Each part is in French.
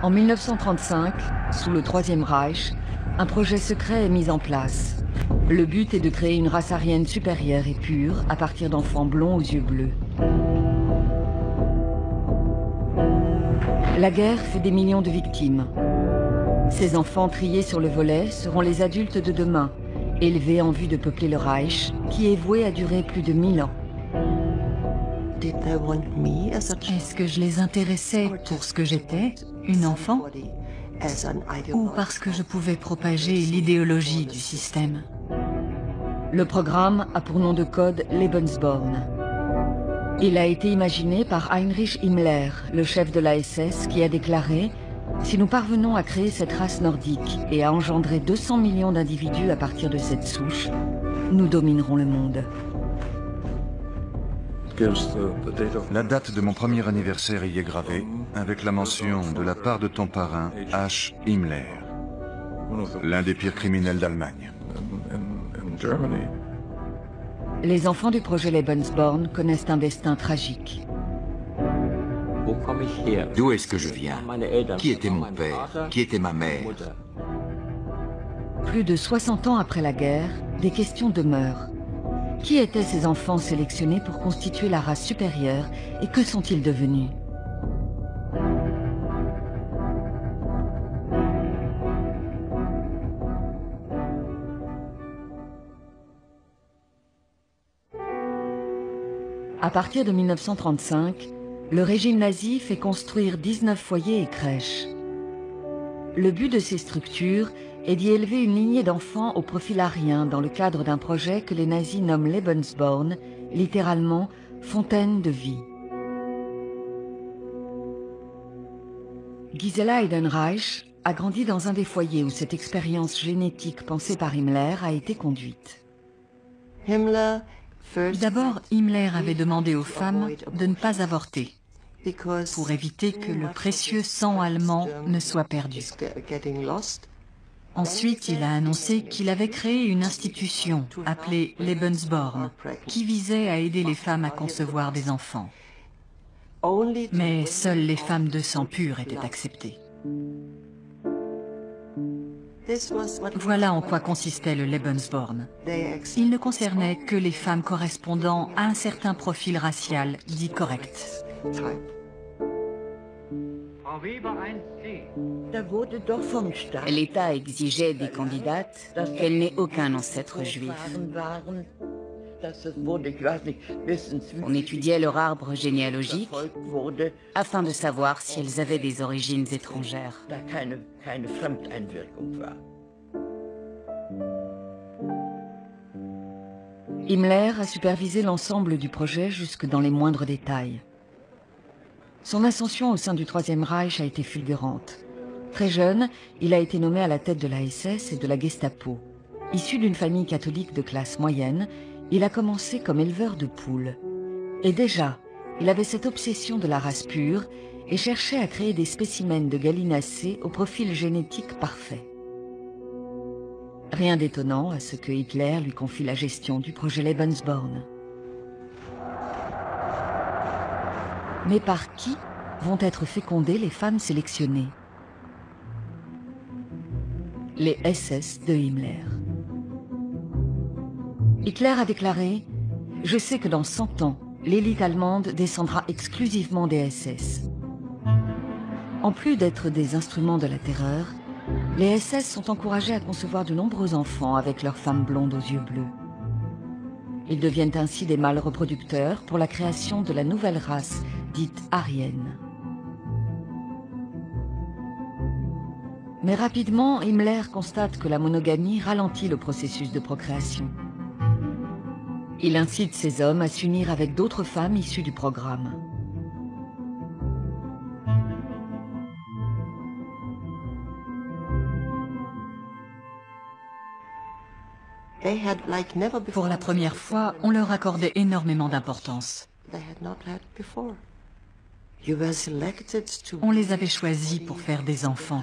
En 1935, sous le Troisième Reich, un projet secret est mis en place. Le but est de créer une race aryenne supérieure et pure à partir d'enfants blonds aux yeux bleus. La guerre fait des millions de victimes. Ces enfants triés sur le volet seront les adultes de demain, élevés en vue de peupler le Reich, qui est voué à durer plus de 1000 ans. Est-ce que je les intéressais pour ce que j'étais, une enfant, ou parce que je pouvais propager l'idéologie du système? Le programme a pour nom de code Lebensborn. Il a été imaginé par Heinrich Himmler, le chef de la SS, qui a déclaré « Si nous parvenons à créer cette race nordique et à engendrer 200 millions d'individus à partir de cette souche, nous dominerons le monde. » La date de mon premier anniversaire y est gravée, avec la mention de la part de ton parrain, H. Himmler, l'un des pires criminels d'Allemagne. Les enfants du projet Lebensborn connaissent un destin tragique. D'où est-ce que je viens? Qui était mon père? Qui était ma mère? Plus de 60 ans après la guerre, des questions demeurent. Qui étaient ces enfants sélectionnés pour constituer la race supérieure et que sont-ils devenus? À partir de 1935, le régime nazi fait construire 19 foyers et crèches. Le but de ces structures est d'y élever une lignée d'enfants au profil arien dans le cadre d'un projet que les nazis nomment Lebensborn, littéralement « fontaine de vie ». Gisela Heidenreich a grandi dans un des foyers où cette expérience génétique pensée par Himmler a été conduite. D'abord, Himmler avait demandé aux femmes de ne pas avorter, pour éviter que le précieux sang allemand ne soit perdu. Ensuite, il a annoncé qu'il avait créé une institution appelée Lebensborn, qui visait à aider les femmes à concevoir des enfants. Mais seules les femmes de sang pur étaient acceptées. Voilà en quoi consistait le Lebensborn. Il ne concernait que les femmes correspondant à un certain profil racial dit correct. L'État exigeait des candidates qu'elles n'aient aucun ancêtre juif. On étudiait leur arbre généalogique afin de savoir si elles avaient des origines étrangères. Himmler a supervisé l'ensemble du projet jusque dans les moindres détails. Son ascension au sein du Troisième Reich a été fulgurante. Très jeune, il a été nommé à la tête de la SS et de la Gestapo. Issu d'une famille catholique de classe moyenne, il a commencé comme éleveur de poules. Et déjà, il avait cette obsession de la race pure et cherchait à créer des spécimens de gallinacés au profil génétique parfait. Rien d'étonnant à ce que Hitler lui confie la gestion du projet Lebensborn. Mais par qui vont être fécondées les femmes sélectionnées? Les SS de Himmler. Hitler a déclaré « Je sais que dans 100 ans, l'élite allemande descendra exclusivement des SS ». En plus d'être des instruments de la terreur, les SS sont encouragés à concevoir de nombreux enfants avec leurs femmes blondes aux yeux bleus. Ils deviennent ainsi des mâles reproducteurs pour la création de la nouvelle race dite aryenne. Mais rapidement, Himmler constate que la monogamie ralentit le processus de procréation. Il incite ces hommes à s'unir avec d'autres femmes issues du programme. Pour la première fois, on leur accordait énormément d'importance. On les avait choisis pour faire des enfants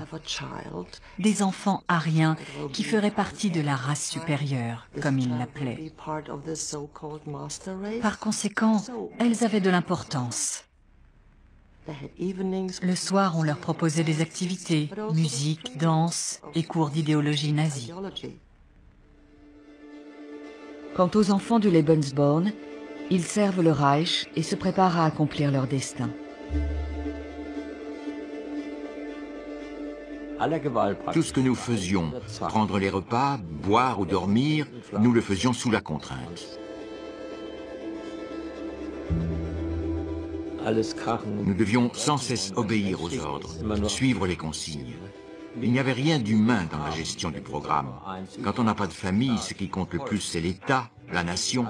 aryens qui feraient partie de la race supérieure, comme ils l'appelaient. Par conséquent, elles avaient de l'importance. Le soir, on leur proposait des activités, musique, danse et cours d'idéologie nazie. Quant aux enfants du Lebensborn, ils servent le Reich et se préparent à accomplir leur destin. Tout ce que nous faisions, prendre les repas, boire ou dormir, nous le faisions sous la contrainte. Nous devions sans cesse obéir aux ordres, suivre les consignes. Il n'y avait rien d'humain dans la gestion du programme. Quand on n'a pas de famille, ce qui compte le plus, c'est l'État, la nation.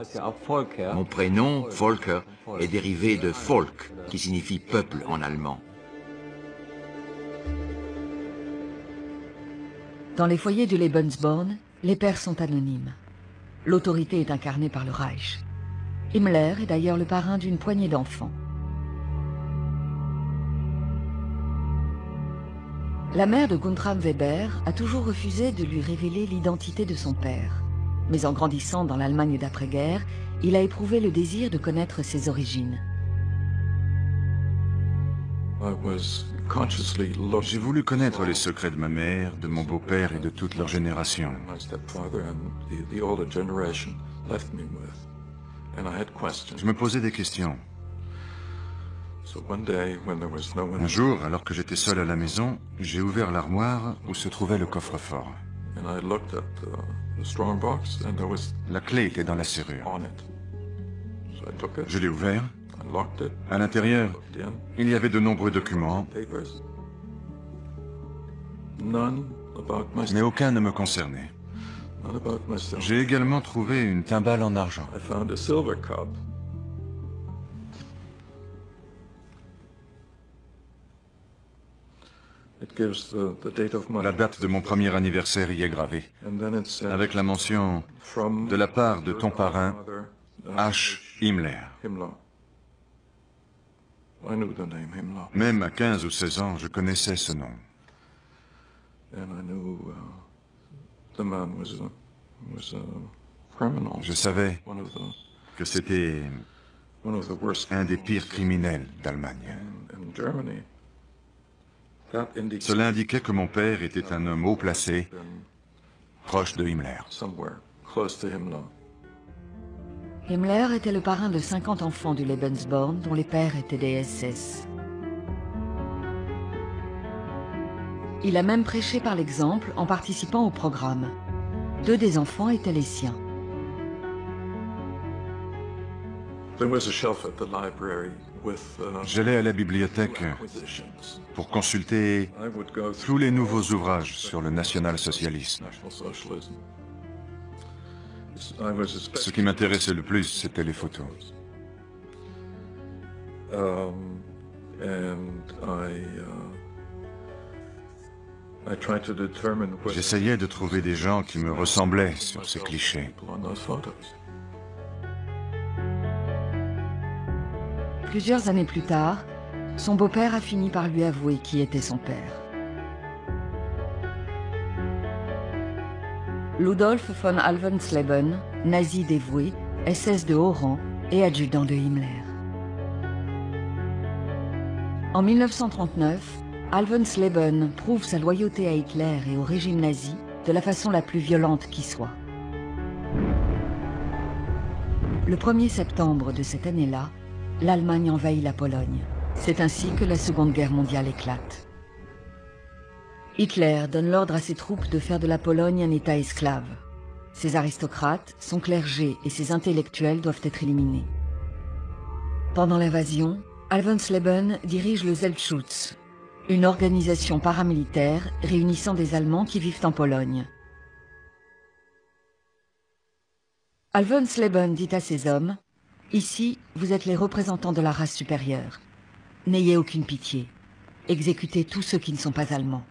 Mon prénom, Volker, est dérivé de Volk, qui signifie peuple en allemand. Dans les foyers du Lebensborn, les pères sont anonymes. L'autorité est incarnée par le Reich. Himmler est d'ailleurs le parrain d'une poignée d'enfants. La mère de Guntram Weber a toujours refusé de lui révéler l'identité de son père. Mais en grandissant dans l'Allemagne d'après-guerre, il a éprouvé le désir de connaître ses origines. J'ai voulu connaître les secrets de ma mère, de mon beau-père et de toute leur génération. Je me posais des questions. Un jour, alors que j'étais seul à la maison, j'ai ouvert l'armoire où se trouvait le coffre-fort. La clé était dans la serrure. Je l'ai ouvert. À l'intérieur, il y avait de nombreux documents, mais aucun ne me concernait. J'ai également trouvé une timbale en argent. La date de mon premier anniversaire y est gravée, avec la mention « de la part de ton parrain, H. Himmler ». Même à 15 ou 16 ans, je connaissais ce nom. Je savais que c'était un des pires criminels d'Allemagne. Cela indiquait que mon père était un homme haut placé, proche de Himmler. Himmler était le parrain de 50 enfants du Lebensborn dont les pères étaient des SS. Il a même prêché par l'exemple en participant au programme. 2 des enfants étaient les siens. J'allais à la bibliothèque pour consulter tous les nouveaux ouvrages sur le national-socialisme. Ce qui m'intéressait le plus, c'était les photos. J'essayais de trouver des gens qui me ressemblaient sur ces clichés. Plusieurs années plus tard, son beau-père a fini par lui avouer qui était son père. Ludolf von Alvensleben, nazi dévoué, SS de haut rang et adjudant de Himmler. En 1939, Alvensleben prouve sa loyauté à Hitler et au régime nazi de la façon la plus violente qui soit. Le 1er septembre de cette année-là, l'Allemagne envahit la Pologne. C'est ainsi que la Seconde Guerre mondiale éclate. Hitler donne l'ordre à ses troupes de faire de la Pologne un État esclave. Ses aristocrates, son clergé et ses intellectuels doivent être éliminés. Pendant l'invasion, Alvensleben dirige le Selbstschutz, une organisation paramilitaire réunissant des Allemands qui vivent en Pologne. Alvensleben dit à ses hommes: « Ici, vous êtes les représentants de la race supérieure. N'ayez aucune pitié. Exécutez tous ceux qui ne sont pas allemands. »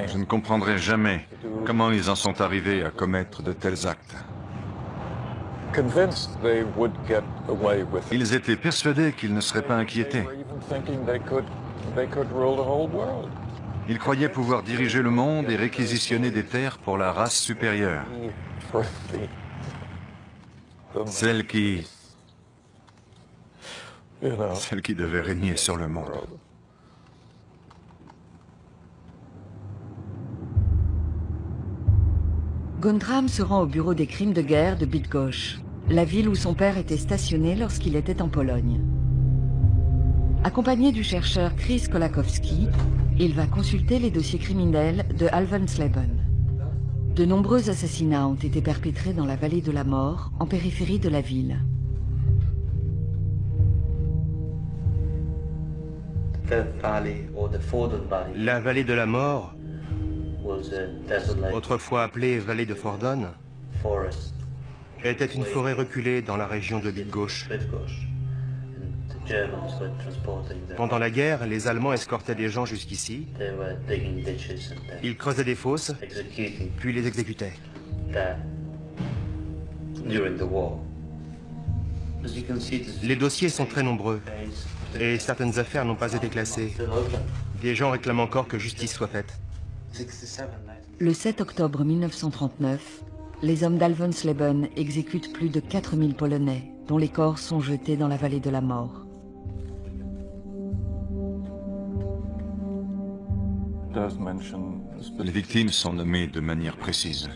Je ne comprendrai jamais comment ils en sont arrivés à commettre de tels actes. Ils étaient persuadés qu'ils ne seraient pas inquiétés. Il croyait pouvoir diriger le monde et réquisitionner des terres pour la race supérieure. Celle qui devait régner sur le monde. Guntram se rend au bureau des crimes de guerre de Bydgoszcz, la ville où son père était stationné lorsqu'il était en Pologne. Accompagné du chercheur Chris Kolakowski, il va consulter les dossiers criminels de Alvensleben. De nombreux assassinats ont été perpétrés dans la vallée de la mort, en périphérie de la ville. La vallée de la mort, autrefois appelée vallée de Fordon, était une forêt reculée dans la région de Bydgoszcz. Pendant la guerre, les Allemands escortaient des gens jusqu'ici. Ils creusaient des fosses, puis les exécutaient. Les dossiers sont très nombreux, et certaines affaires n'ont pas été classées. Des gens réclament encore que justice soit faite. Le 7 octobre 1939, les hommes d'Alvensleben exécutent plus de 4000 Polonais, dont les corps sont jetés dans la vallée de la mort. Les victimes sont nommées de manière précise.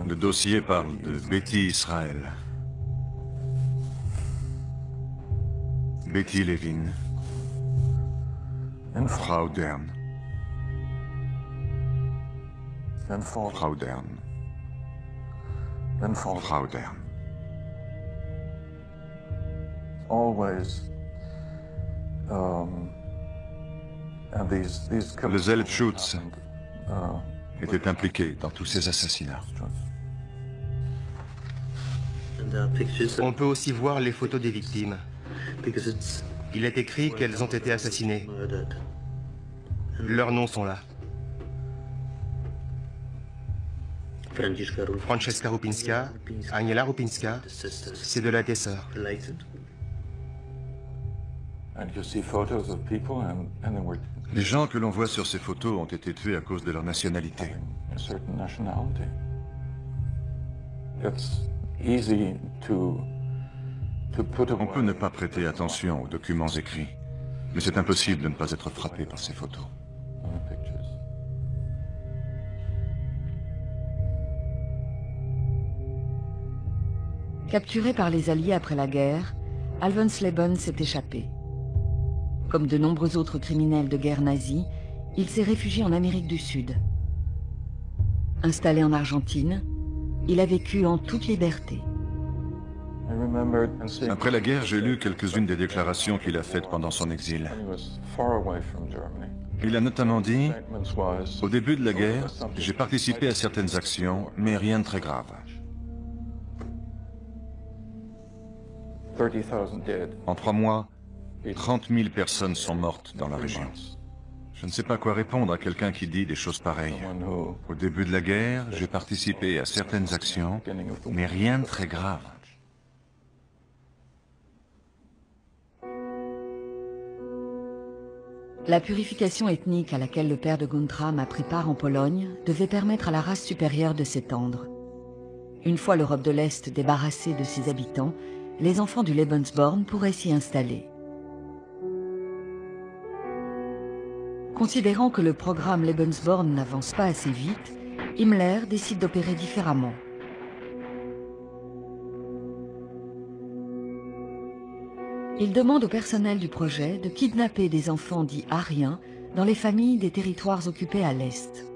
Le dossier parle de Betty Israël, Betty Levin, Frau Dern, Frau Dern, Frau Dern. Le Selbstschutz était impliqué dans tous ces assassinats. On peut aussi voir les photos des victimes. Il est écrit qu'elles ont été assassinées. Leurs noms sont là. Francesca Rupinska, Aniela Rupinska, c'est de la tes sœurs. Les gens que l'on voit sur ces photos ont été tués à cause de leur nationalité. On peut ne pas prêter attention aux documents écrits, mais c'est impossible de ne pas être frappé par ces photos. Capturé par les Alliés après la guerre, Alvensleben s'est échappé. Comme de nombreux autres criminels de guerre nazis, il s'est réfugié en Amérique du Sud. Installé en Argentine, il a vécu en toute liberté. Après la guerre, j'ai lu quelques-unes des déclarations qu'il a faites pendant son exil. Il a notamment dit « Au début de la guerre, j'ai participé à certaines actions, mais rien de très grave. » En 3 mois, 30 000 personnes sont mortes dans la région. Je ne sais pas quoi répondre à quelqu'un qui dit des choses pareilles. Au début de la guerre, j'ai participé à certaines actions, mais rien de très grave. La purification ethnique à laquelle le père de Guntram a pris part en Pologne devait permettre à la race supérieure de s'étendre. Une fois l'Europe de l'Est débarrassée de ses habitants, les enfants du Lebensborn pourraient s'y installer. Considérant que le programme Lebensborn n'avance pas assez vite, Himmler décide d'opérer différemment. Il demande au personnel du projet de kidnapper des enfants dits aryens dans les familles des territoires occupés à l'Est.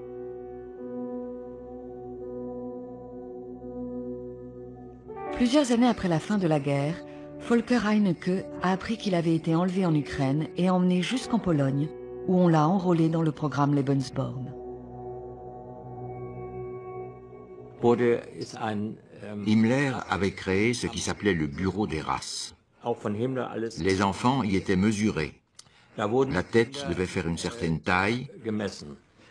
Plusieurs années après la fin de la guerre, Volker Heinecke a appris qu'il avait été enlevé en Ukraine et emmené jusqu'en Pologne, où on l'a enrôlé dans le programme Lebensborn. Himmler avait créé ce qui s'appelait le bureau des races. Les enfants y étaient mesurés. La tête devait faire une certaine taille,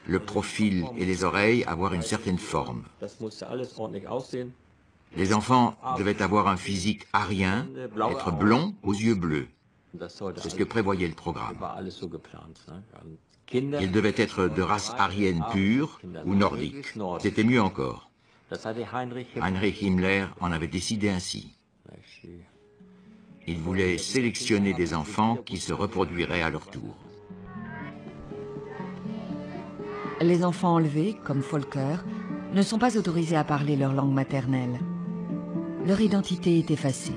le profil et les oreilles avoir une certaine forme. Les enfants devaient avoir un physique arien, être blonds aux yeux bleus. C'est ce que prévoyait le programme. Ils devaient être de race aryenne pure ou nordique. C'était mieux encore. Heinrich Himmler en avait décidé ainsi. Il voulait sélectionner des enfants qui se reproduiraient à leur tour. Les enfants enlevés, comme Volker, ne sont pas autorisés à parler leur langue maternelle. Leur identité est effacée.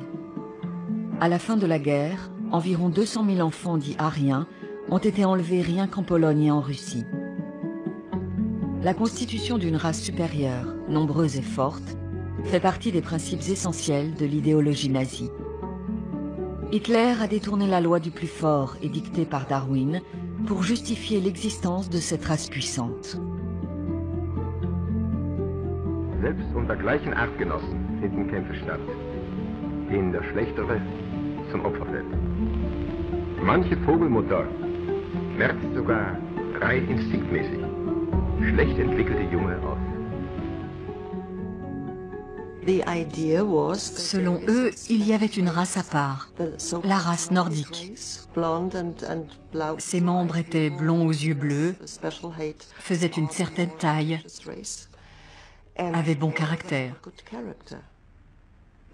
À la fin de la guerre, environ 200 000 enfants dits aryens ont été enlevés rien qu'en Pologne et en Russie. La constitution d'une race supérieure, nombreuse et forte, fait partie des principes essentiels de l'idéologie nazie. Hitler a détourné la loi du plus fort édictée par Darwin pour justifier l'existence de cette race puissante. Selbst unter gleichen Artgenossen finden Kämpfe statt, denen der Schlechtere zum Opfer fällt. Manche Vogelmutter merkt sogar rein instinktmäßig schlecht entwickelte Junge aus. Selon eux, il y avait une race à part, la race nordique. Ses membres étaient blonds aux yeux bleus, faisaient une certaine taille, avaient bon caractère.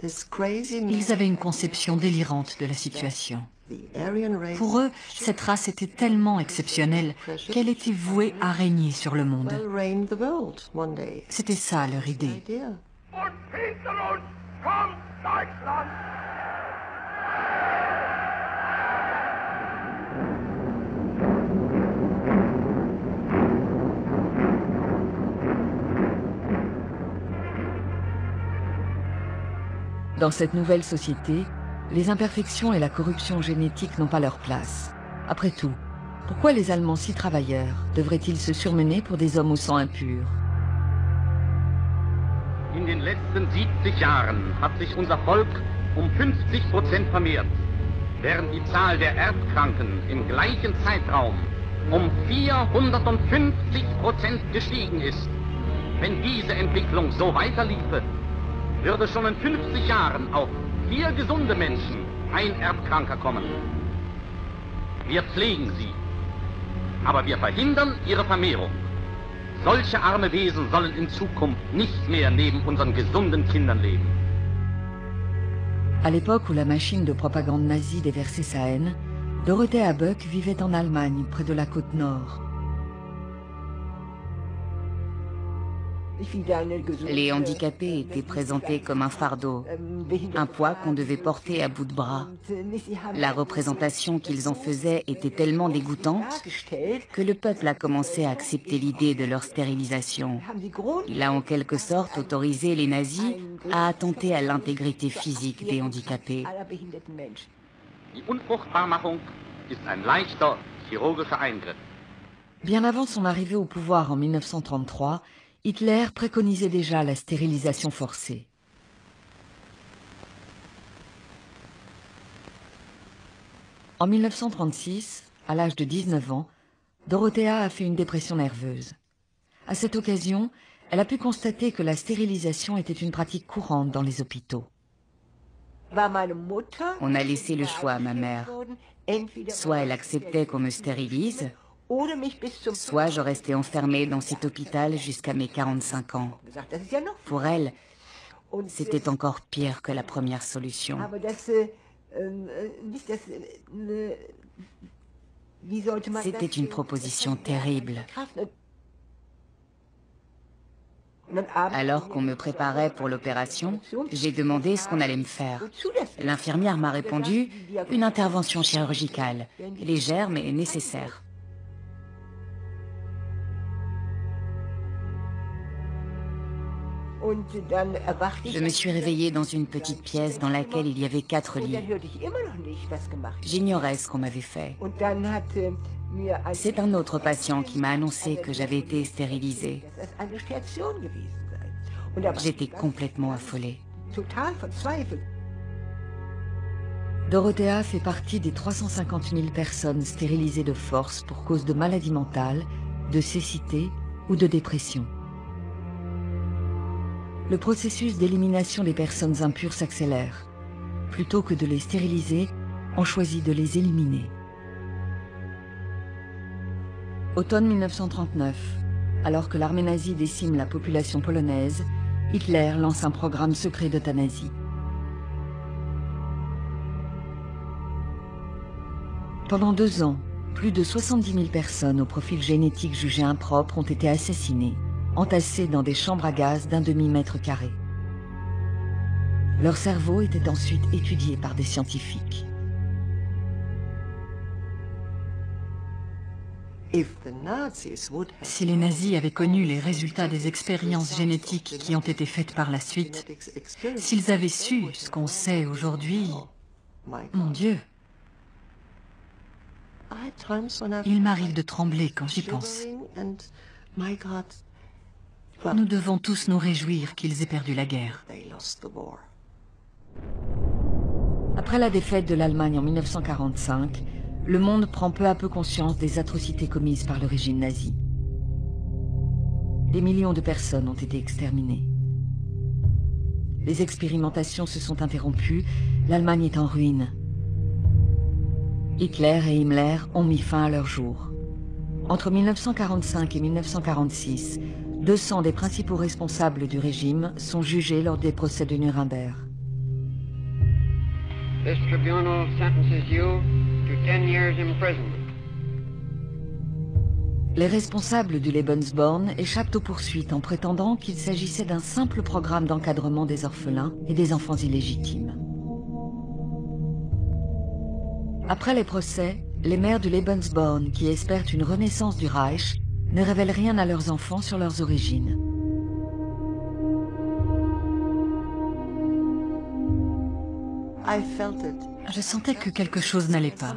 Ils avaient une conception délirante de la situation. Pour eux, cette race était tellement exceptionnelle qu'elle était vouée à régner sur le monde. C'était ça leur idée. Dans cette nouvelle société, les imperfections et la corruption génétique n'ont pas leur place. Après tout, pourquoi les Allemands si travailleurs devraient-ils se surmener pour des hommes au sang impur? In den letzten 70 Jahren hat sich unser Volk 50% vermehrt, während die Zahl der Erbkranken im gleichen Zeitraum 450% gestiegen ist. Wenn diese Entwicklung so weiterliefe, würde schon in 50 Jahren auf 4 gesunde Menschen ein Erbkranker kommen. Wir pflegen sie, aber wir verhindern ihre Vermehrung. Solche arme Wesen sollen in Zukunft nicht mehr neben unseren gesunden Kindern leben. À l'époque où la machine de propagande nazie déversait sa haine, Dorothea Böck vivait en Allemagne, près de la côte nord. Les handicapés étaient présentés comme un fardeau, un poids qu'on devait porter à bout de bras. La représentation qu'ils en faisaient était tellement dégoûtante que le peuple a commencé à accepter l'idée de leur stérilisation. Il a en quelque sorte autorisé les nazis à attenter à l'intégrité physique des handicapés. Die Unfruchtbarmachung ist ein leichter chirurgischer Eingriff. Bien avant son arrivée au pouvoir en 1933, Hitler préconisait déjà la stérilisation forcée. En 1936, à l'âge de 19 ans, Dorothea a fait une dépression nerveuse. À cette occasion, elle a pu constater que la stérilisation était une pratique courante dans les hôpitaux. On a laissé le choix à ma mère. Soit elle acceptait qu'on me stérilise, soit je restais enfermée dans cet hôpital jusqu'à mes 45 ans. Pour elle, c'était encore pire que la première solution. C'était une proposition terrible. Alors qu'on me préparait pour l'opération, j'ai demandé ce qu'on allait me faire. L'infirmière m'a répondu « Une intervention chirurgicale, légère mais nécessaire ». Je me suis réveillée dans une petite pièce dans laquelle il y avait 4 lits. J'ignorais ce qu'on m'avait fait. C'est un autre patient qui m'a annoncé que j'avais été stérilisée. J'étais complètement affolée. Dorothea fait partie des 350 000 personnes stérilisées de force pour cause de maladies mentales de cécité ou de dépression. Le processus d'élimination des personnes impures s'accélère. Plutôt que de les stériliser, on choisit de les éliminer. Automne 1939, alors que l'armée nazie décime la population polonaise, Hitler lance un programme secret d'euthanasie. Pendant 2 ans, plus de 70 000 personnes au profil génétique jugé impropre ont été assassinées, entassées dans des chambres à gaz d'1 demi-mètre carré. Leur cerveau était ensuite étudié par des scientifiques. Si les nazis avaient connu les résultats des expériences génétiques qui ont été faites par la suite, s'ils avaient su ce qu'on sait aujourd'hui, mon Dieu, il m'arrive de trembler quand j'y pense. Nous devons tous nous réjouir qu'ils aient perdu la guerre. Après la défaite de l'Allemagne en 1945, le monde prend peu à peu conscience des atrocités commises par le régime nazi. Des millions de personnes ont été exterminées. Les expérimentations se sont interrompues, l'Allemagne est en ruine. Hitler et Himmler ont mis fin à leur jour. Entre 1945 et 1946, 200 des principaux responsables du régime sont jugés lors des procès de Nuremberg. This tribunal sentences you to 10 years imprisonment. Les responsables du Lebensborn échappent aux poursuites en prétendant qu'il s'agissait d'un simple programme d'encadrement des orphelins et des enfants illégitimes. Après les procès, les mères du Lebensborn, qui espèrent une renaissance du Reich, ne révèlent rien à leurs enfants sur leurs origines. Je sentais que quelque chose n'allait pas.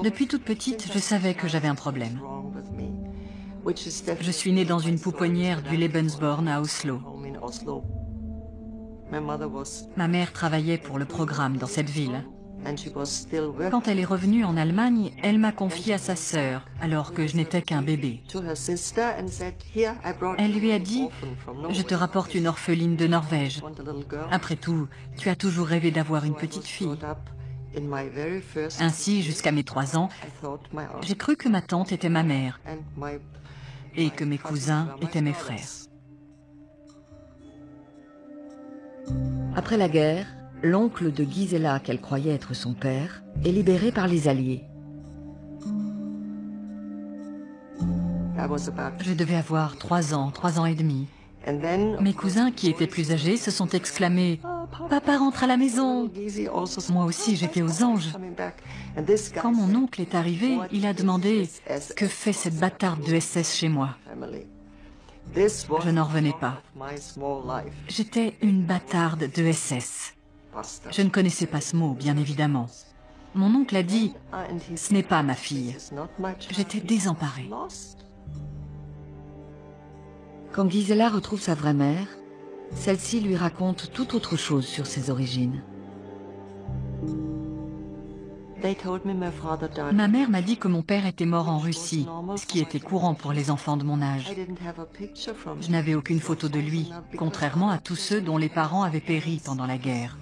Depuis toute petite, je savais que j'avais un problème. Je suis née dans une pouponnière du Lebensborn à Oslo. Ma mère travaillait pour le programme dans cette ville. Quand elle est revenue en Allemagne, elle m'a confiée à sa sœur, alors que je n'étais qu'un bébé. Elle lui a dit « Je te rapporte une orpheline de Norvège. Après tout, tu as toujours rêvé d'avoir une petite fille. » Ainsi, jusqu'à mes 3 ans, j'ai cru que ma tante était ma mère et que mes cousins étaient mes frères. Après la guerre, l'oncle de Gisela, qu'elle croyait être son père, est libéré par les Alliés. Je devais avoir 3 ans, 3 ans et demi. Mes cousins, qui étaient plus âgés, se sont exclamés « Papa rentre à la maison !» Moi aussi, j'étais aux anges. Quand mon oncle est arrivé, il a demandé « Que fait cette bâtarde de SS chez moi ?» Je n'en revenais pas. J'étais une bâtarde de SS. Je ne connaissais pas ce mot, bien évidemment. Mon oncle a dit « Ce n'est pas ma fille ». J'étais désemparée. Quand Gisela retrouve sa vraie mère, celle-ci lui raconte tout autre chose sur ses origines. Ma mère m'a dit que mon père était mort en Russie, ce qui était courant pour les enfants de mon âge. Je n'avais aucune photo de lui, contrairement à tous ceux dont les parents avaient péri pendant la guerre.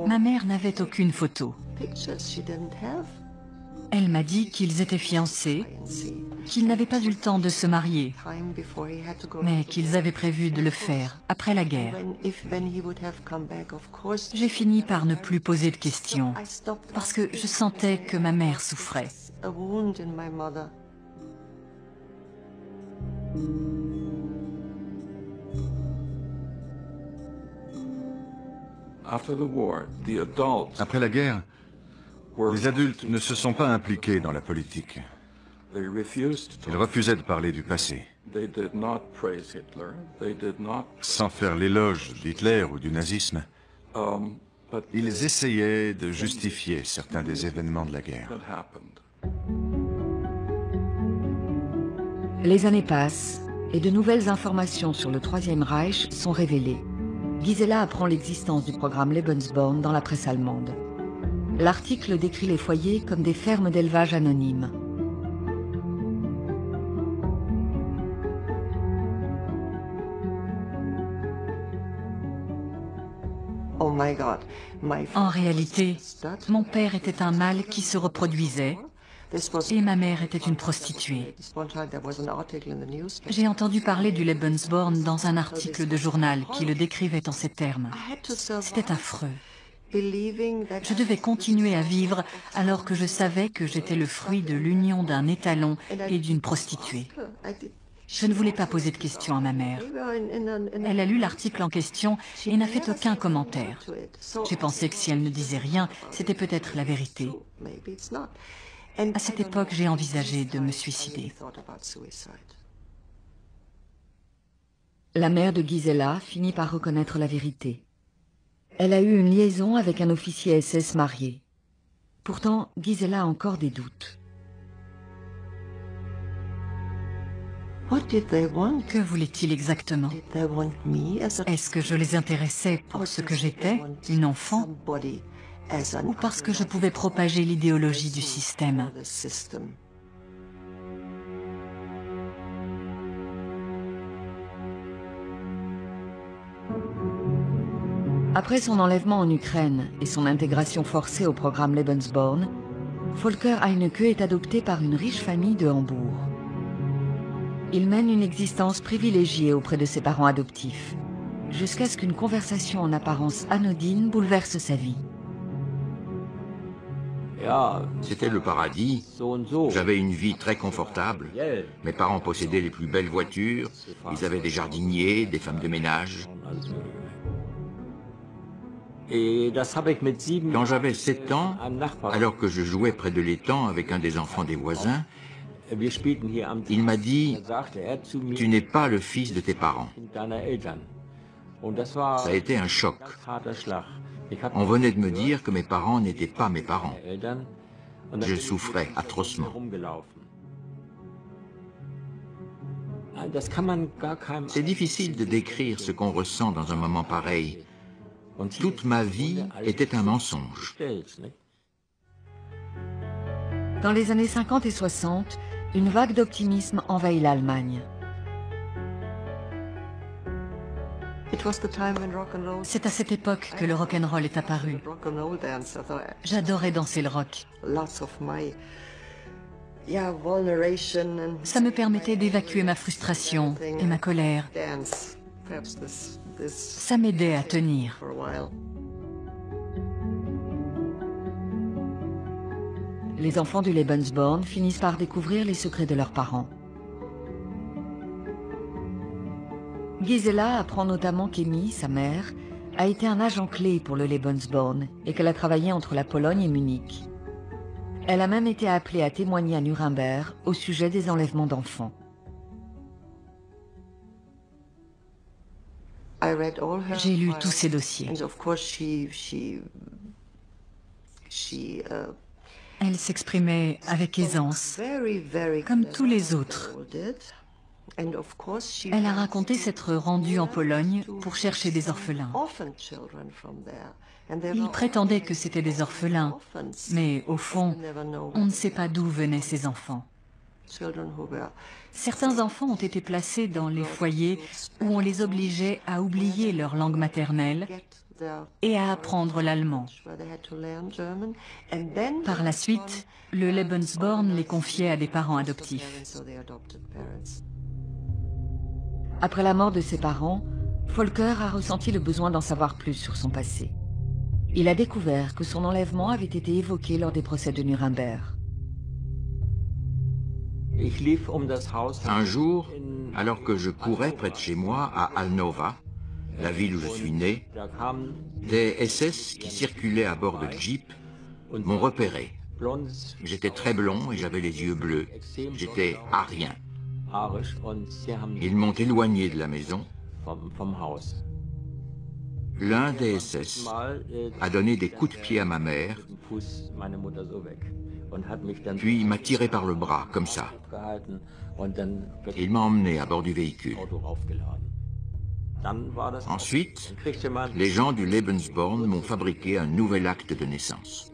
Ma mère n'avait aucune photo. Elle m'a dit qu'ils étaient fiancés, qu'ils n'avaient pas eu le temps de se marier, mais qu'ils avaient prévu de le faire après la guerre. J'ai fini par ne plus poser de questions, parce que je sentais que ma mère souffrait. Après la guerre, les adultes ne se sont pas impliqués dans la politique. Ils refusaient de parler du passé. Sans faire l'éloge d'Hitler ou du nazisme, ils essayaient de justifier certains des événements de la guerre. Les années passent et de nouvelles informations sur le Troisième Reich sont révélées. Gisela apprend l'existence du programme Lebensborn dans la presse allemande. L'article décrit les foyers comme des fermes d'élevage anonymes. En réalité, mon père était un mâle qui se reproduisait et ma mère était une prostituée. J'ai entendu parler du Lebensborn dans un article de journal qui le décrivait en ces termes. C'était affreux. Je devais continuer à vivre alors que je savais que j'étais le fruit de l'union d'un étalon et d'une prostituée. Je ne voulais pas poser de questions à ma mère. Elle a lu l'article en question et n'a fait aucun commentaire. J'ai pensé que si elle ne disait rien, c'était peut-être la vérité. À cette époque, j'ai envisagé de me suicider. La mère de Gisela finit par reconnaître la vérité. Elle a eu une liaison avec un officier SS marié. Pourtant, Gisela a encore des doutes. Que voulaient-ils exactement? Est-ce que je les intéressais pour ce que j'étais, une enfant, ou parce que je pouvais propager l'idéologie du système? Après son enlèvement en Ukraine et son intégration forcée au programme Lebensborn, Volker Heinecke est adopté par une riche famille de Hambourg. Il mène une existence privilégiée auprès de ses parents adoptifs, jusqu'à ce qu'une conversation en apparence anodine bouleverse sa vie. C'était le paradis. J'avais une vie très confortable. Mes parents possédaient les plus belles voitures. Ils avaient des jardiniers, des femmes de ménage. Quand j'avais 7 ans, alors que je jouais près de l'étang avec un des enfants des voisins, il m'a dit « Tu n'es pas le fils de tes parents ». Ça a été un choc. On venait de me dire que mes parents n'étaient pas mes parents. Je souffrais atrocement. C'est difficile de décrire ce qu'on ressent dans un moment pareil. Toute ma vie était un mensonge. Dans les années 50 et 60, une vague d'optimisme envahit l'Allemagne. C'est à cette époque que le rock'n'roll est apparu. J'adorais danser le rock. Ça me permettait d'évacuer ma frustration et ma colère. Ça m'aidait à tenir. Les enfants du Lebensborn finissent par découvrir les secrets de leurs parents. Gisela apprend notamment qu'Emmy, sa mère, a été un agent clé pour le Lebensborn et qu'elle a travaillé entre la Pologne et Munich. Elle a même été appelée à témoigner à Nuremberg au sujet des enlèvements d'enfants. J'ai lu tous ces dossiers. Elle s'exprimait avec aisance, comme tous les autres. Elle a raconté s'être rendue en Pologne pour chercher des orphelins. Il prétendait que c'était des orphelins, mais au fond, on ne sait pas d'où venaient ces enfants. Certains enfants ont été placés dans les foyers où on les obligeait à oublier leur langue maternelle et à apprendre l'allemand. Par la suite, le Lebensborn les confiait à des parents adoptifs. Après la mort de ses parents, Volker a ressenti le besoin d'en savoir plus sur son passé. Il a découvert que son enlèvement avait été évoqué lors des procès de Nuremberg. Un jour, alors que je courais près de chez moi à Alnova, la ville où je suis né, des SS qui circulaient à bord de Jeep m'ont repéré. J'étais très blond et j'avais les yeux bleus. J'étais arien. Ils m'ont éloigné de la maison. L'un des SS a donné des coups de pied à ma mère, puis m'a tiré par le bras, comme ça. Il m'a emmené à bord du véhicule. Ensuite, les gens du Lebensborn m'ont fabriqué un nouvel acte de naissance.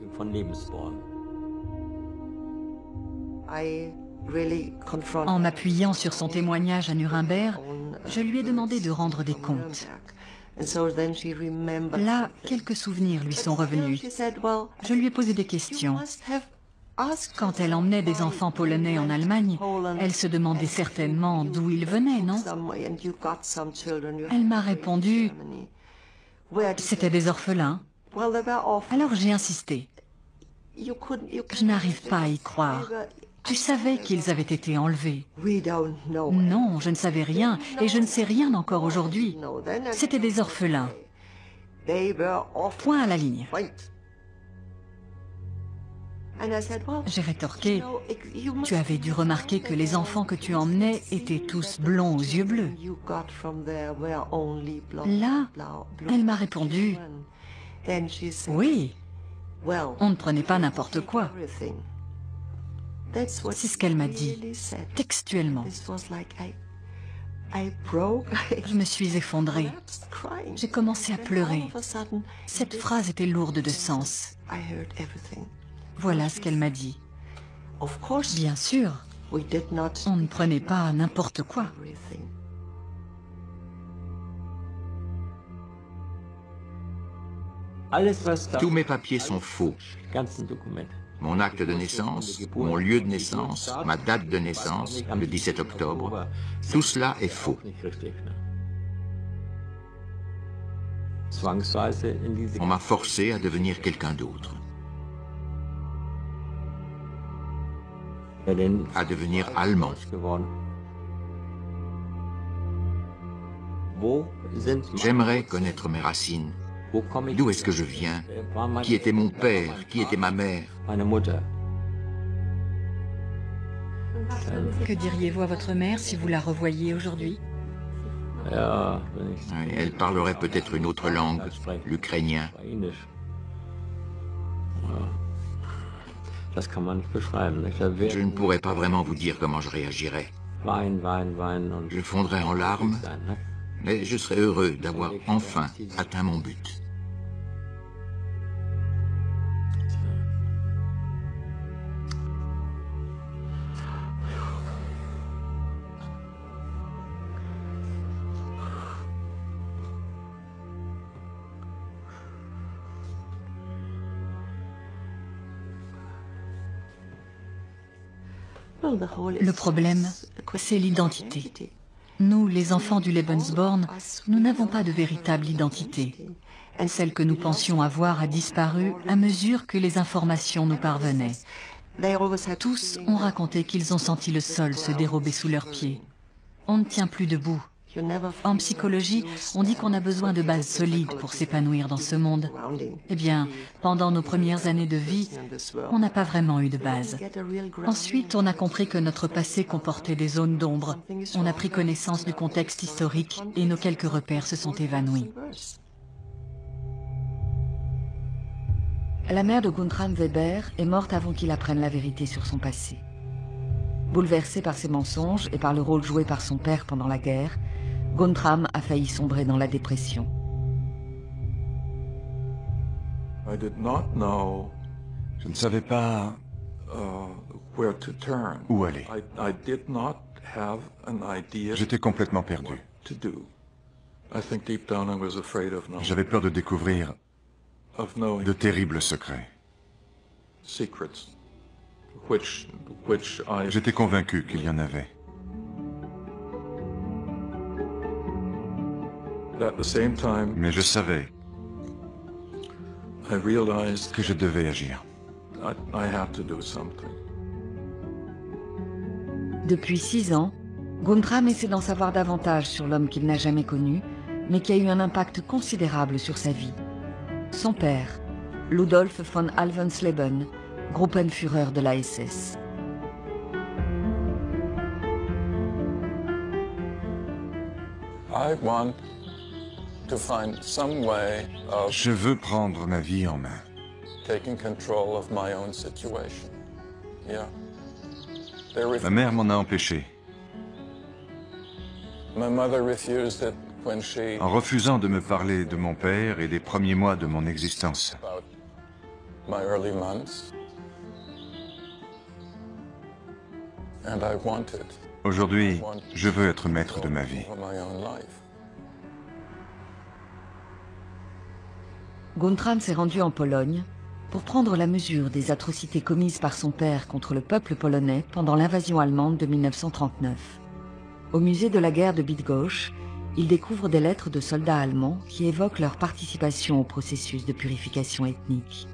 En m'appuyant sur son témoignage à Nuremberg, je lui ai demandé de rendre des comptes. Là, quelques souvenirs lui sont revenus. Je lui ai posé des questions. Quand elle emmenait des enfants polonais en Allemagne, elle se demandait certainement d'où ils venaient, non? Elle m'a répondu, c'était des orphelins. Alors j'ai insisté. Je n'arrive pas à y croire. Tu savais qu'ils avaient été enlevés? Non, je ne savais rien, et je ne sais rien encore aujourd'hui. C'était des orphelins. Point à la ligne. J'ai rétorqué, tu avais dû remarquer que les enfants que tu emmenais étaient tous blonds aux yeux bleus. Là, elle m'a répondu, oui, on ne prenait pas n'importe quoi. C'est ce qu'elle m'a dit, textuellement. Je me suis effondrée. J'ai commencé à pleurer. Cette phrase était lourde de sens. Voilà ce qu'elle m'a dit. Bien sûr, on ne prenait pas n'importe quoi. Tous mes papiers sont faux. Mon acte de naissance, mon lieu de naissance, ma date de naissance, le 17 octobre, tout cela est faux. On m'a forcé à devenir quelqu'un d'autre. À devenir allemand. J'aimerais connaître mes racines. D'où est-ce que je viens? Qui était mon père? Qui était ma mère? Que diriez-vous à votre mère si vous la revoyiez aujourd'hui? Elle parlerait peut-être une autre langue, l'ukrainien. Je ne pourrais pas vraiment vous dire comment je réagirais. Je fondrais en larmes, mais je serais heureux d'avoir enfin atteint mon but. Le problème, c'est l'identité. Nous, les enfants du Lebensborn, nous n'avons pas de véritable identité. Celle que nous pensions avoir a disparu à mesure que les informations nous parvenaient. Tous ont raconté qu'ils ont senti le sol se dérober sous leurs pieds. On ne tient plus debout. En psychologie, on dit qu'on a besoin de bases solides pour s'épanouir dans ce monde. Eh bien, pendant nos premières années de vie, on n'a pas vraiment eu de base. Ensuite, on a compris que notre passé comportait des zones d'ombre. On a pris connaissance du contexte historique et nos quelques repères se sont évanouis. La mère de Guntram Weber est morte avant qu'il apprenne la vérité sur son passé. Bouleversé par ses mensonges et par le rôle joué par son père pendant la guerre, Guntram a failli sombrer dans la dépression. Je ne savais pas où aller. J'étais complètement perdu. J'avais peur de découvrir de terribles secrets. J'étais convaincu qu'il y en avait. Mais je savais que je devais agir. Depuis 6 ans, Guntram essaie d'en savoir davantage sur l'homme qu'il n'a jamais connu, mais qui a eu un impact considérable sur sa vie. Son père, Ludolf von Alvensleben, Gruppenführer de la SS. Je veux prendre ma vie en main. Ma mère m'en a empêché. En refusant de me parler de mon père et des premiers mois de mon existence. Aujourd'hui, je veux être maître de ma vie. Guntram s'est rendu en Pologne pour prendre la mesure des atrocités commises par son père contre le peuple polonais pendant l'invasion allemande de 1939. Au musée de la guerre de Bydgoszcz, il découvre des lettres de soldats allemands qui évoquent leur participation au processus de purification ethnique.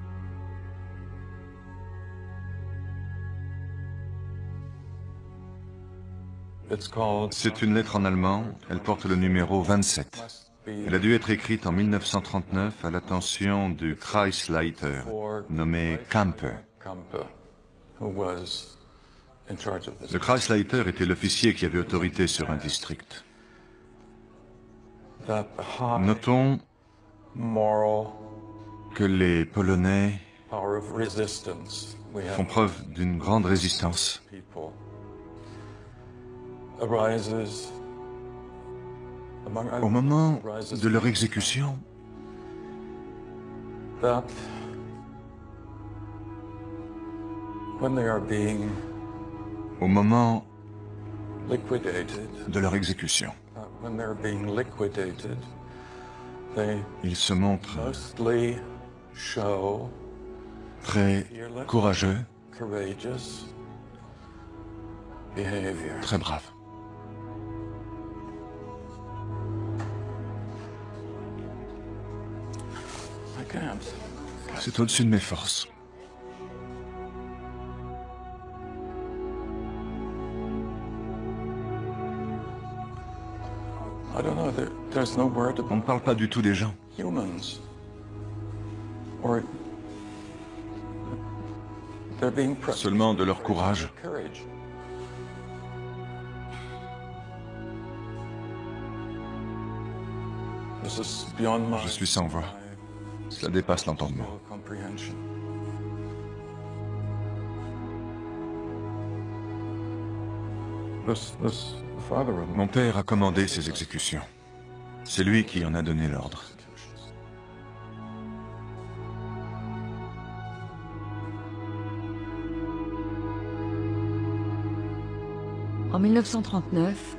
C'est une lettre en allemand, elle porte le numéro 27. Elle a dû être écrite en 1939 à l'attention du Kreisleiter, nommé Campe. Le Kreisleiter était l'officier qui avait autorité sur un district. Notons que les Polonais font preuve d'une grande résistance. Au moment de leur exécution, au moment de leur exécution, ils se montrent très courageux, très braves. C'est au-dessus de mes forces. On ne parle pas du tout des gens. Seulement de leur courage. Je suis sans voix. Cela dépasse l'entendement. Mon père a commandé ces exécutions. C'est lui qui en a donné l'ordre. En 1939,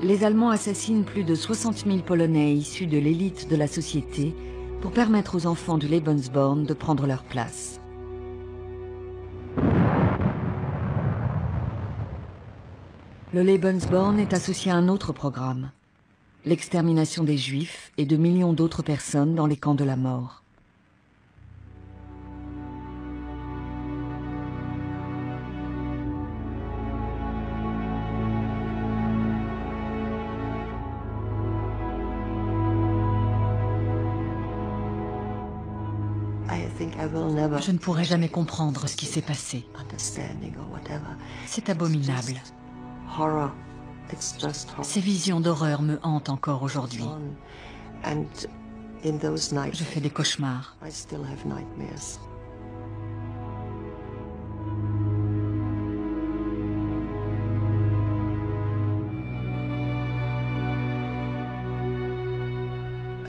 les Allemands assassinent plus de 60 000 Polonais issus de l'élite de la société pour permettre aux enfants du Lebensborn de prendre leur place. Le Lebensborn est associé à un autre programme, l'extermination des Juifs et de millions d'autres personnes dans les camps de la mort. Je ne pourrai jamais comprendre ce qui s'est passé. C'est abominable. Ces visions d'horreur me hantent encore aujourd'hui. Je fais des cauchemars.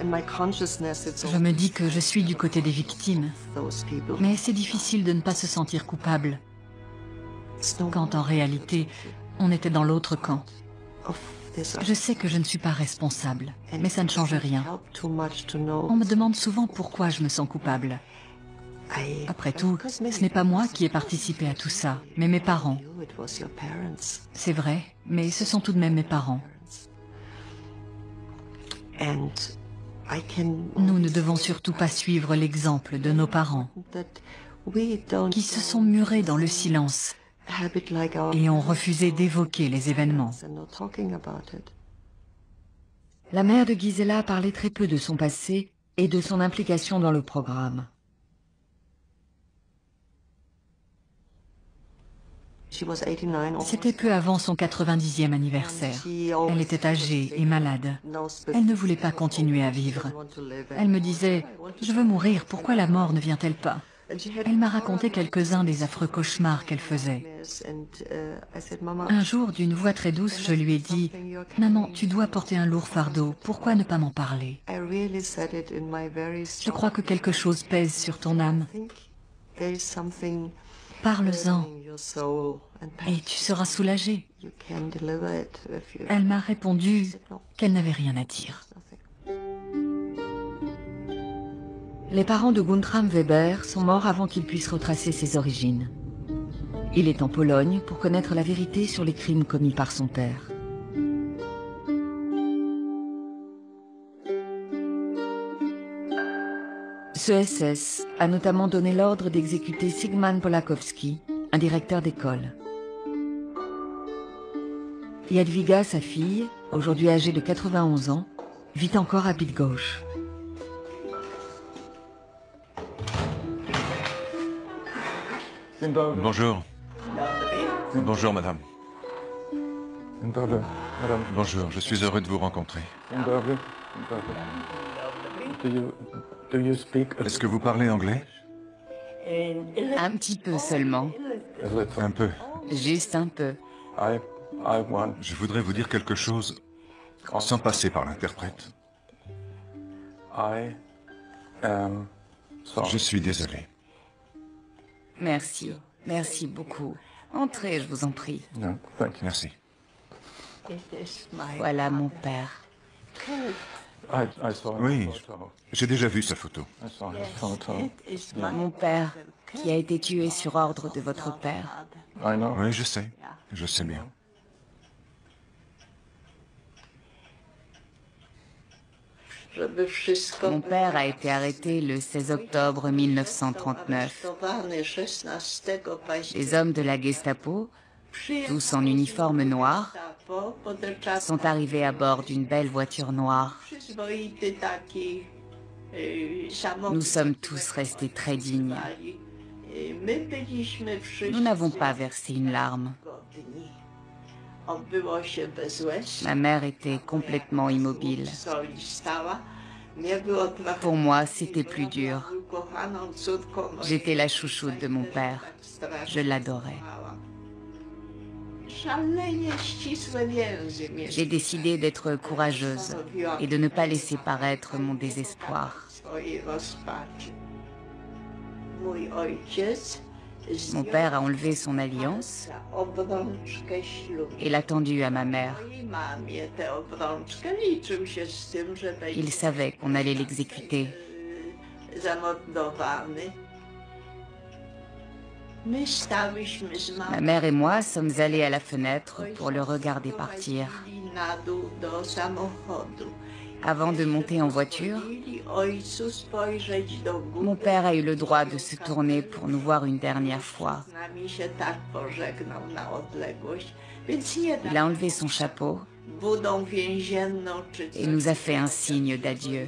Je me dis que je suis du côté des victimes, mais c'est difficile de ne pas se sentir coupable, quand en réalité, on était dans l'autre camp. Je sais que je ne suis pas responsable, mais ça ne change rien. On me demande souvent pourquoi je me sens coupable. Après tout, ce n'est pas moi qui ai participé à tout ça, mais mes parents. C'est vrai, mais ce sont tout de même mes parents. Nous ne devons surtout pas suivre l'exemple de nos parents, qui se sont murés dans le silence et ont refusé d'évoquer les événements. La mère de Gisela parlait très peu de son passé et de son implication dans le programme. C'était peu avant son 90e anniversaire. Elle était âgée et malade. Elle ne voulait pas continuer à vivre. Elle me disait « Je veux mourir, pourquoi la mort ne vient-elle pas ?» Elle m'a raconté quelques-uns des affreux cauchemars qu'elle faisait. Un jour, d'une voix très douce, je lui ai dit « Maman, tu dois porter un lourd fardeau, pourquoi ne pas m'en parler ?» Je crois que quelque chose pèse sur ton âme. Parle-en, et tu seras soulagé. Elle m'a répondu qu'elle n'avait rien à dire. Les parents de Guntram Weber sont morts avant qu'il puisse retracer ses origines. Il est en Pologne pour connaître la vérité sur les crimes commis par son père. Ce SS a notamment donné l'ordre d'exécuter Sigman Polakowski, un directeur d'école. Jadwiga, sa fille, aujourd'hui âgée de 91 ans, vit encore à Bydgoszcz. Bonjour. Bonjour, madame. Bonjour, je suis heureux de vous rencontrer. Est-ce que vous parlez anglais? Un petit peu seulement. Un peu. Juste un peu. Je voudrais vous dire quelque chose sans passer par l'interprète. Je suis désolé. Merci. Merci beaucoup. Entrez, je vous en prie. Merci. Voilà mon père. Oui, j'ai déjà vu sa photo. Mon père, qui a été tué sur ordre de votre père. Oui, je sais bien. Mon père a été arrêté le 16 octobre 1939. Les hommes de la Gestapo, tous en uniforme noir, sont arrivés à bord d'une belle voiture noire. Nous sommes tous restés très dignes. Nous n'avons pas versé une larme. Ma mère était complètement immobile. Pour moi, c'était plus dur. J'étais la chouchoute de mon père. Je l'adorais. J'ai décidé d'être courageuse et de ne pas laisser paraître mon désespoir. Mon père a enlevé son alliance et l'a tendue à ma mère. Il savait qu'on allait l'exécuter. Ma mère et moi sommes allés à la fenêtre pour le regarder partir. Avant de monter en voiture, mon père a eu le droit de se tourner pour nous voir une dernière fois. Il a enlevé son chapeau et nous a fait un signe d'adieu.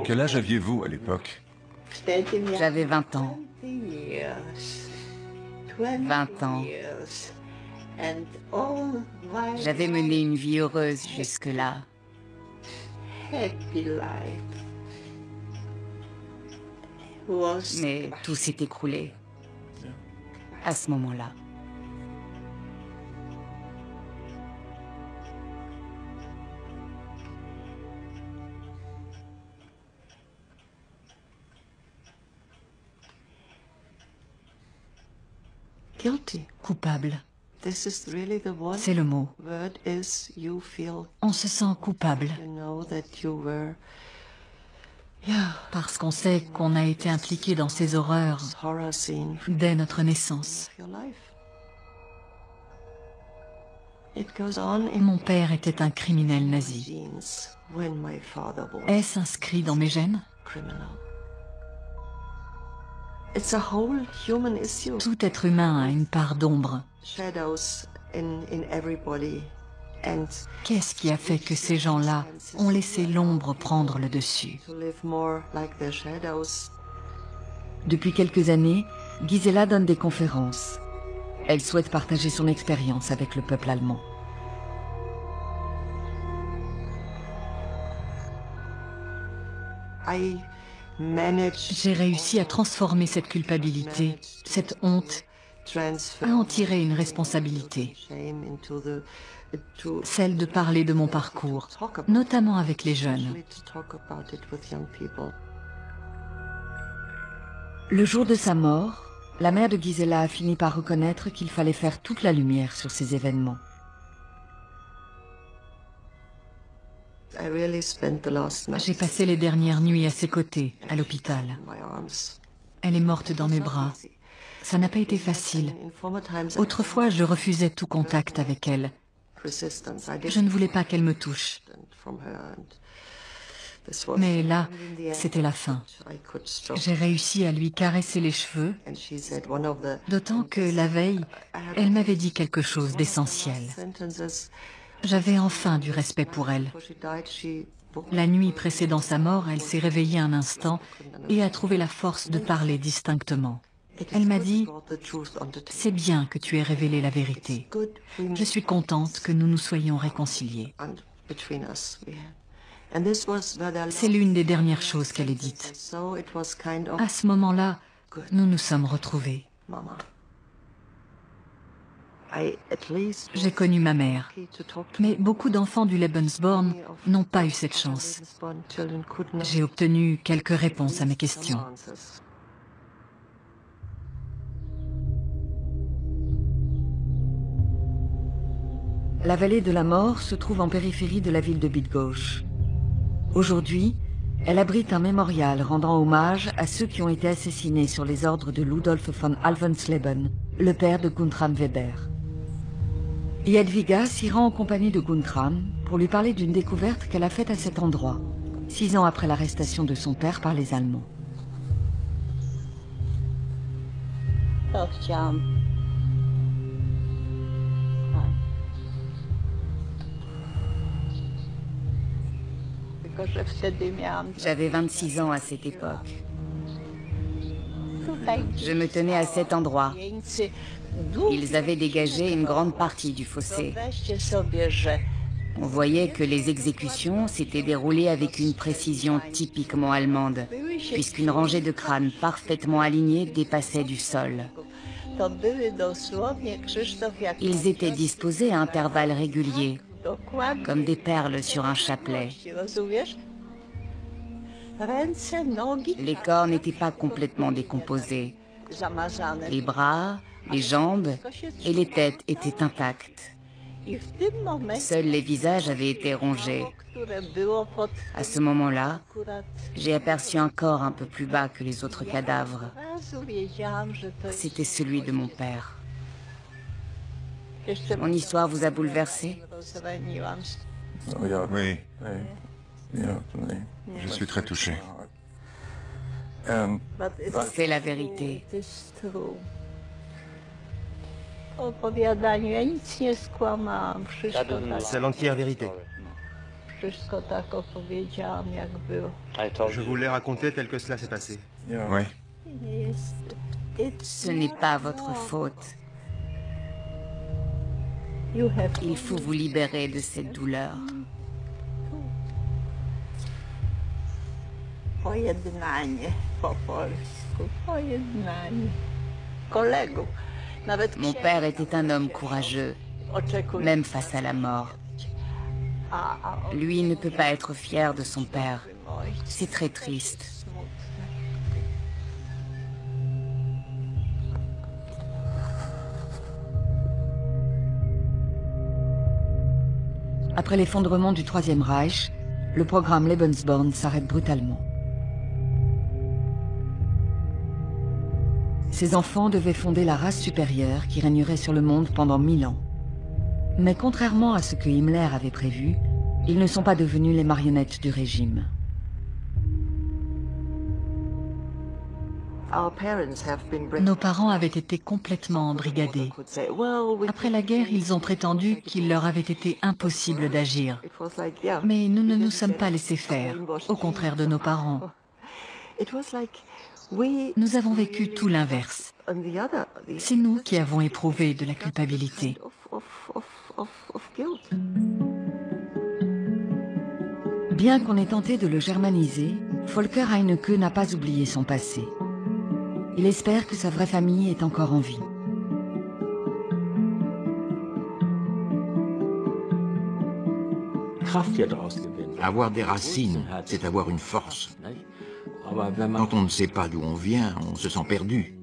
Quel âge aviez-vous à l'époque? J'avais 20 ans. 20 ans. J'avais mené une vie heureuse jusque-là. Mais tout s'est écroulé à ce moment-là. Coupable. C'est le mot. On se sent coupable. Parce qu'on sait qu'on a été impliqué dans ces horreurs dès notre naissance. Mon père était un criminel nazi. Est-ce inscrit dans mes gènes? Tout être humain a une part d'ombre. Qu'est-ce qui a fait que ces gens-là ont laissé l'ombre prendre le dessus? Depuis quelques années, Gisela donne des conférences. Elle souhaite partager son expérience avec le peuple allemand. J'ai réussi à transformer cette culpabilité, cette honte, à en tirer une responsabilité. Celle de parler de mon parcours, notamment avec les jeunes. Le jour de sa mort, la mère de Gisela a fini par reconnaître qu'il fallait faire toute la lumière sur ces événements. J'ai passé les dernières nuits à ses côtés, à l'hôpital. Elle est morte dans mes bras. Ça n'a pas été facile. Autrefois, je refusais tout contact avec elle. Je ne voulais pas qu'elle me touche. Mais là, c'était la fin. J'ai réussi à lui caresser les cheveux, d'autant que la veille, elle m'avait dit quelque chose d'essentiel. J'avais enfin du respect pour elle. La nuit précédant sa mort, elle s'est réveillée un instant et a trouvé la force de parler distinctement. Elle m'a dit « C'est bien que tu aies révélé la vérité. Je suis contente que nous nous soyons réconciliés. » C'est l'une des dernières choses qu'elle ait dites. À ce moment-là, nous nous sommes retrouvés. J'ai connu ma mère, mais beaucoup d'enfants du Lebensborn n'ont pas eu cette chance. J'ai obtenu quelques réponses à mes questions. La vallée de la mort se trouve en périphérie de la ville de Bydgoszcz. Aujourd'hui, elle abrite un mémorial rendant hommage à ceux qui ont été assassinés sur les ordres de Ludolf von Alvensleben, le père de Guntram Weber. Jadwiga s'y rend en compagnie de Guntram pour lui parler d'une découverte qu'elle a faite à cet endroit, 6 ans après l'arrestation de son père par les Allemands. J'avais 26 ans à cette époque. Je me tenais à cet endroit. Ils avaient dégagé une grande partie du fossé. On voyait que les exécutions s'étaient déroulées avec une précision typiquement allemande, puisqu'une rangée de crânes parfaitement alignés dépassait du sol. Ils étaient disposés à intervalles réguliers, comme des perles sur un chapelet. Les corps n'étaient pas complètement décomposés. Les bras, les jambes et les têtes étaient intactes. Seuls les visages avaient été rongés. À ce moment-là, j'ai aperçu un corps un peu plus bas que les autres cadavres. C'était celui de mon père. Mon histoire vous a bouleversé? Oui. Je suis très touché. C'est la vérité. C'est l'entière vérité. Je vous l'ai raconté tel que cela s'est passé. Oui. Ce n'est pas votre faute. Il faut vous libérer de cette douleur. Mon père était un homme courageux, même face à la mort. Lui ne peut pas être fier de son père. C'est très triste. Après l'effondrement du Troisième Reich, le programme Lebensborn s'arrête brutalement. Ces enfants devaient fonder la race supérieure qui régnerait sur le monde pendant 1000 ans. Mais contrairement à ce que Himmler avait prévu, ils ne sont pas devenus les marionnettes du régime. Nos parents avaient été complètement embrigadés. Après la guerre, ils ont prétendu qu'il leur avait été impossible d'agir. Mais nous ne nous sommes pas laissés faire, au contraire de nos parents. Nous avons vécu tout l'inverse. C'est nous qui avons éprouvé de la culpabilité. Bien qu'on ait tenté de le germaniser, Volker Heinecke n'a pas oublié son passé. Il espère que sa vraie famille est encore en vie. Avoir des racines, c'est avoir une force. Quand on ne sait pas d'où on vient, on se sent perdu.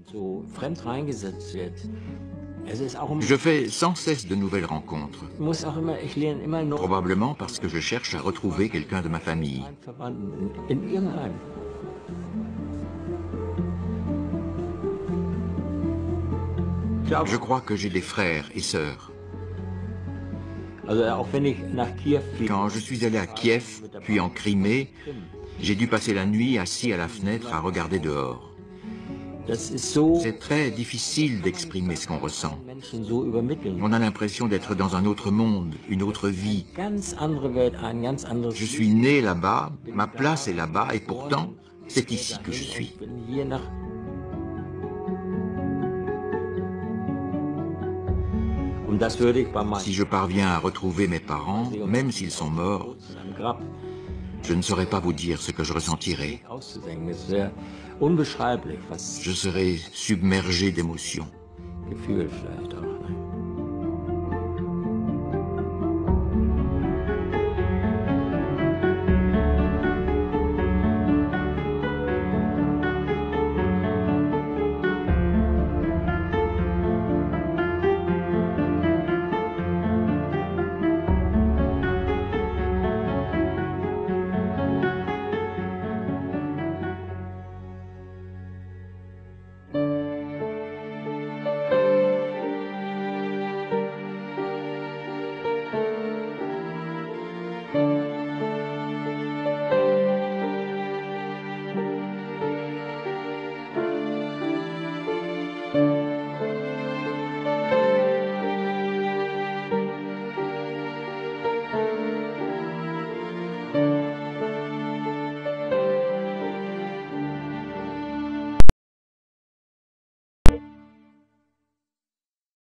Je fais sans cesse de nouvelles rencontres. Probablement parce que je cherche à retrouver quelqu'un de ma famille. Je crois que j'ai des frères et sœurs. Quand je suis allé à Kiev, puis en Crimée, j'ai dû passer la nuit assis à la fenêtre à regarder dehors. C'est très difficile d'exprimer ce qu'on ressent. On a l'impression d'être dans un autre monde, une autre vie. Je suis né là-bas, ma place est là-bas, et pourtant, c'est ici que je suis. Si je parviens à retrouver mes parents, même s'ils sont morts, je ne saurais pas vous dire ce que je ressentirai. Je serai submergé d'émotions.